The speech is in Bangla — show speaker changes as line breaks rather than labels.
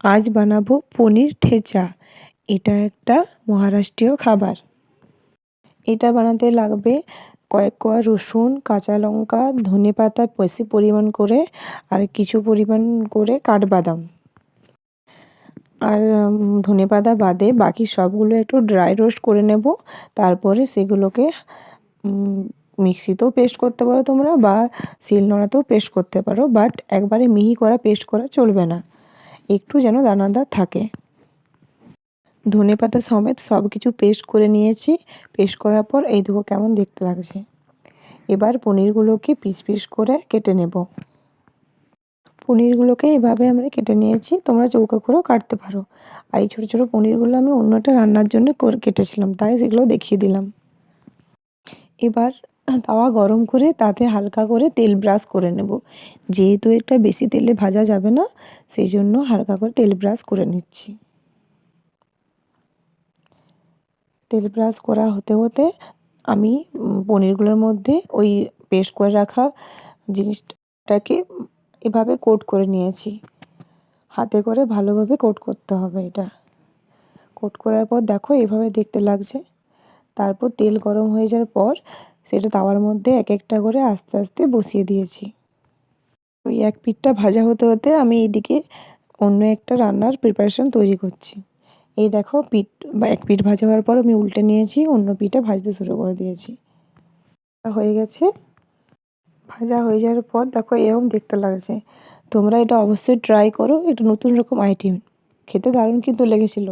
আজ বানাবো পনির ঠেচা। এটা একটা মহারাষ্ট্রীয় খাবার। এটা বানাতে লাগবে কয়েক কোয়া রসুন, কাঁচা লঙ্কা, ধনেপাতা বেশি পরিমাণ করে, আর কিছু পরিমাণ করে কাঠবাদাম। আর ধনেপাতা বাদে বাকি সবগুলো একটু ড্রাই রোস্ট করে নেব। তারপরে সেগুলোকে মিক্সিতেও পেস্ট করতে পারো তোমরা, বা শিলনোড়াতেও পেস্ট করতে পারো, বাট একবারে মিহি করা পেস্ট করা চলবে না, একটু যেন দানাদার থাকে। ধনেপাতা সমেত সব কিছু পেস্ট করে নিয়েছি। পেস্ট করার পর এই দেখো কেমন দেখতে লাগছে। এবার পনিরগুলোকে পিস পিস করে কেটে নেব। পনিরগুলোকে এভাবে আমরা কেটে নিয়েছি, তোমরা চৌকো করেও কাটতে পারো। আর এই ছোটো ছোটো পনিরগুলো আমি অন্য একটা রান্নার জন্য কেটেছিলাম, তাই সেগুলো দেখিয়ে দিলাম। এবার তাওয়া গরম করে তাতে হালকা করে তেল ব্রাশ করে নেব। যেহেতু এটা বেশি তেলে ভাজা যাবে না, সেই জন্য হালকা করে তেল ব্রাশ করে নিচ্ছি। তেল ব্রাশ করা হতে হতে আমি পনিরগুলোর মধ্যে ওই পেস্ট করে রাখা জিনিসটাকে এভাবে কোট করে নিয়েছি। হাতে করে ভালোভাবে কোট করতে হবে এটা। কোট করার পর দেখো এভাবে দেখতে লাগছে। তারপর তেল গরম হয়ে যাওয়ার পর সেটা তাওয়ার মধ্যে এক একটা করে আস্তে আস্তে বসিয়ে দিয়েছি। ওই এক পিঠটা ভাজা হতে হতে আমি এইদিকে অন্য একটা রান্নার প্রিপারেশন তৈরি করছি। এই দেখো এক পিঠ ভাজা হওয়ার পর আমি উল্টে নিয়েছি, অন্য পিঠে ভাজতে শুরু করে দিয়েছি। হয়ে গেছে। ভাজা হয়ে যাওয়ার পর দেখো এরকম দেখতে লাগছে। তোমরা এটা অবশ্যই ট্রাই করো, এটা নতুন রকম আইটেম, খেতে দারুণ কিন্তু লেগেছিল।